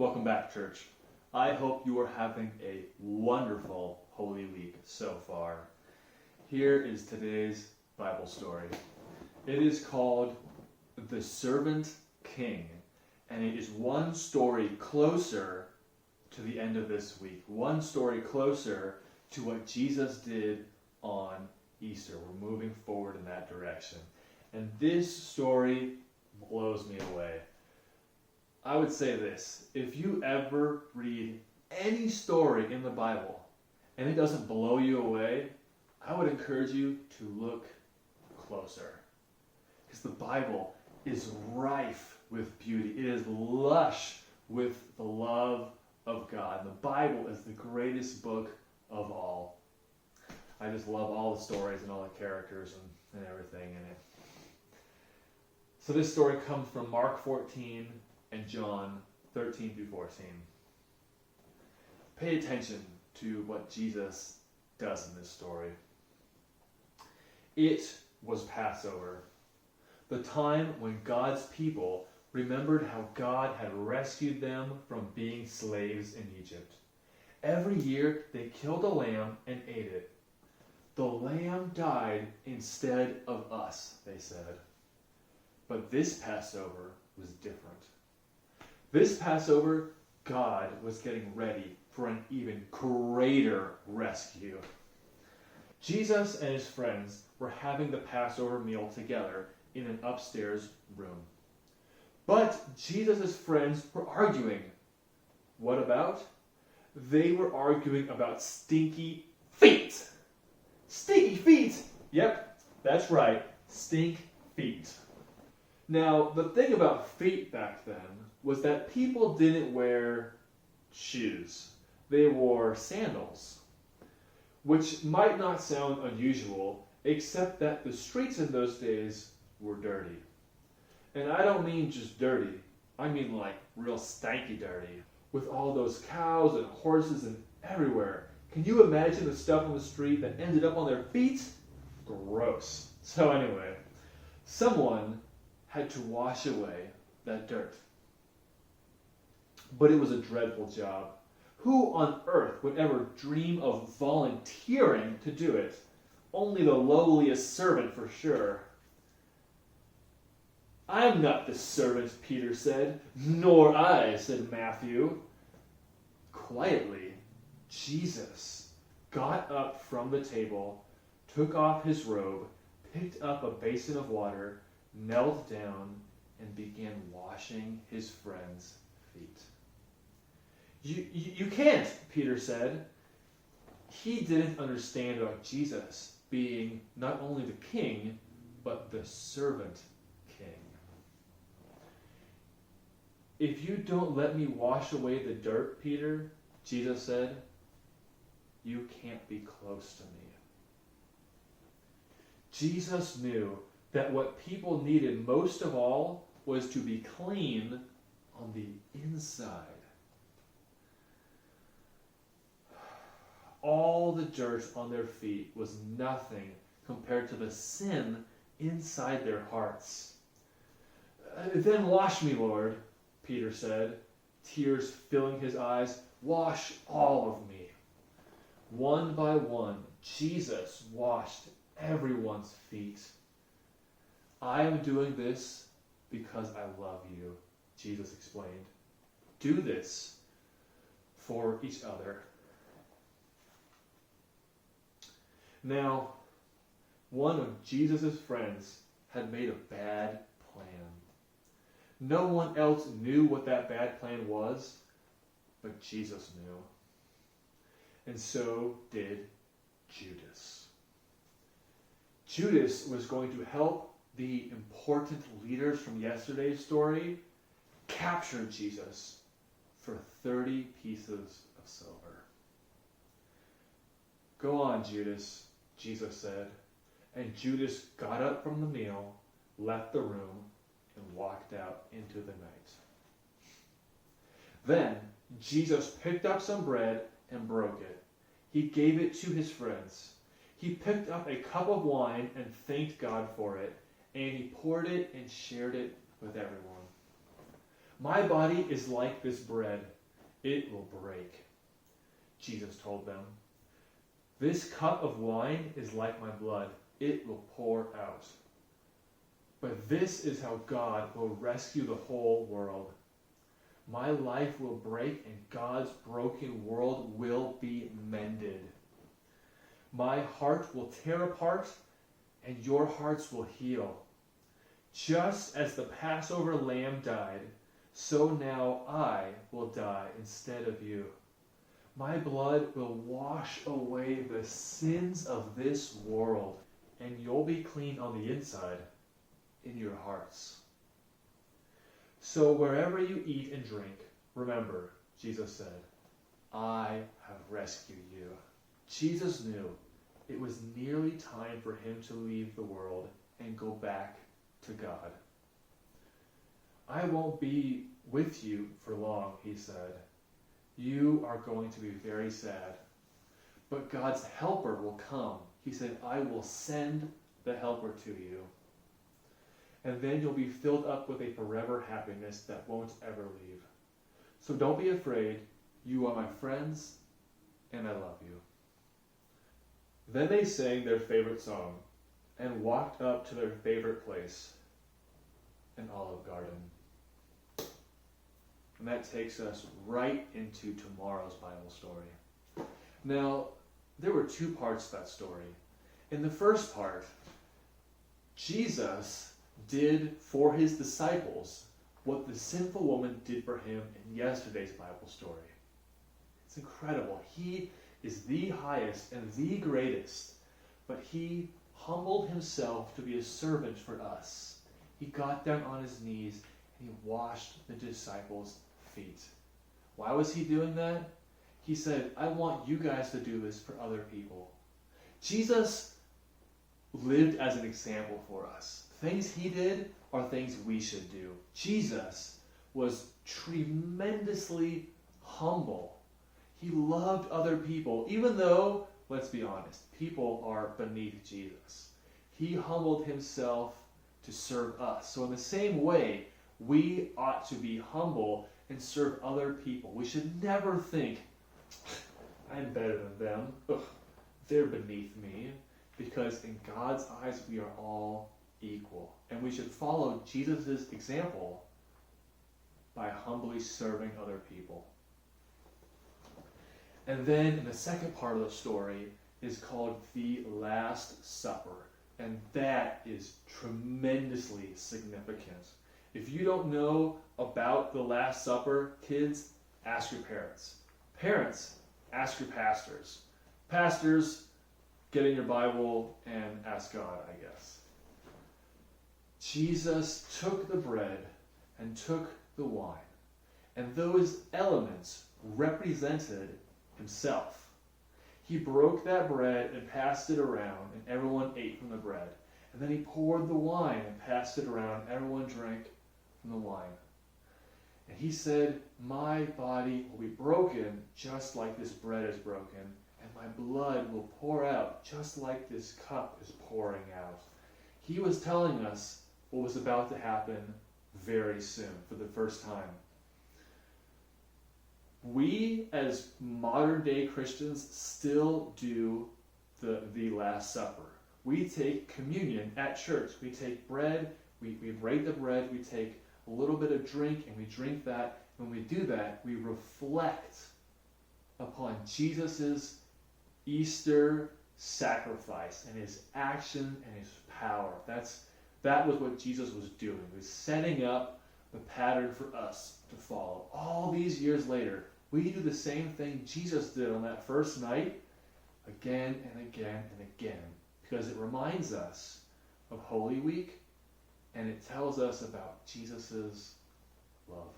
Welcome back, church. I hope you are having a wonderful Holy Week so far. Here is today's Bible story. It is called The Servant King, and it is one story closer to the end of this week. One story closer to what Jesus did on Easter. We're moving forward in that direction. And this story blows me away. I would say this: if you ever read any story in the Bible and it doesn't blow you away, I would encourage you to look closer. Because the Bible is rife with beauty. It is lush with the love of God. And the Bible is the greatest book of all. I just love all the stories and all the characters and everything in it. So this story comes from Mark 14 and John 13 through 14. Pay attention to what Jesus does in this story. It was Passover, the time when God's people remembered how God had rescued them from being slaves in Egypt. Every year they killed a lamb and ate it. The lamb died instead of us, they said. But this Passover was different. This Passover, God was getting ready for an even greater rescue. Jesus and his friends were having the Passover meal together in an upstairs room. But Jesus' friends were arguing. What about? They were arguing about stinky feet. Stinky feet! Yep, that's right. Stink feet. Now, the thing about feet back then was that people didn't wear shoes. They wore sandals, which might not sound unusual, except that the streets in those days were dirty. And I don't mean just dirty. I mean like real stanky dirty, with all those cows and horses and everywhere. Can you imagine the stuff on the street that ended up on their feet? Gross. So anyway, someone had to wash away that dirt. But it was a dreadful job. Who on earth would ever dream of volunteering to do it? Only the lowliest servant for sure. I'm not the servant, Peter said. Nor I, said Matthew. Quietly, Jesus got up from the table, took off his robe, picked up a basin of water, knelt down, and began washing his friends' feet. You can't, Peter said. He didn't understand about Jesus being not only the king, but the servant king. If you don't let me wash away the dirt, Peter, Jesus said, you can't be close to me. Jesus knew that what people needed most of all was to be clean on the inside. All the dirt on their feet was nothing compared to the sin inside their hearts. Then wash me, Lord, Peter said, tears filling his eyes. Wash all of me. One by one, Jesus washed everyone's feet. I am doing this because I love you, Jesus explained. Do this for each other. Now, one of Jesus' friends had made a bad plan. No one else knew what that bad plan was, but Jesus knew. And so did Judas. Judas was going to help the important leaders from yesterday's story capture Jesus for 30 pieces of silver. Go on, Judas, Jesus said. And Judas got up from the meal, left the room, and walked out into the night. Then Jesus picked up some bread and broke it. He gave it to his friends. He picked up a cup of wine and thanked God for it, and he poured it and shared it with everyone. My body is like this bread, it will break. Jesus told them, "This cup of wine is like my blood. It will pour out. But this is how God will rescue the whole world. My life will break and God's broken world will be mended. My heart will tear apart and your hearts will heal. Just as the Passover lamb died, so now I will die instead of you. My blood will wash away the sins of this world, and you'll be clean on the inside, in your hearts. So wherever you eat and drink, remember," Jesus said, "I have rescued you." Jesus knew it was nearly time for him to leave the world and go back to God. "I won't be with you for long," he said. "You are going to be very sad. But God's helper will come." He said, "I will send the helper to you. And then you'll be filled up with a forever happiness that won't ever leave. So don't be afraid. You are my friends, and I love you." Then they sang their favorite song and walked up to their favorite place, an olive garden. And that takes us right into tomorrow's Bible story. Now, there were two parts to that story. In the first part, Jesus did for his disciples what the sinful woman did for him in yesterday's Bible story. It's incredible. He is the highest and the greatest, but he humbled himself to be a servant for us. He got down on his knees and he washed the disciples' feet. Why was he doing that? He said, "I want you guys to do this for other people." Jesus lived as an example for us. Things he did are things we should do. Jesus was tremendously humble. He loved other people, even though, let's be honest, people are beneath Jesus. He humbled himself to serve us. So in the same way, we ought to be humble and serve other people. We should never think, "I'm better than them. Ugh, they're beneath me." Because in God's eyes, we are all equal. And we should follow Jesus' example by humbly serving other people. And then in the second part of the story is called the Last Supper. And that is tremendously significant. If you don't know about the Last Supper, kids, ask your parents. Parents, ask your pastors. Pastors, get in your Bible and ask God, I guess. Jesus took the bread and took the wine, and those elements represented himself. He broke that bread and passed it around, and everyone ate from the bread. And then he poured the wine and passed it around, and everyone drank from the wine. And he said, "My body will be broken just like this bread is broken, and my blood will pour out just like this cup is pouring out." He was telling us what was about to happen very soon, for the first time. We, as modern day Christians, still do the Last Supper. We take communion at church. We take bread, we break the bread, we take a little bit of drink, and we drink that. When we do that, we reflect upon Jesus' Easter sacrifice and his action and his power. That was what Jesus was doing. He was setting up the pattern for us to follow. All these years later, we do the same thing Jesus did on that first night, again and again and again, because it reminds us of Holy Week, and it tells us about Jesus' love.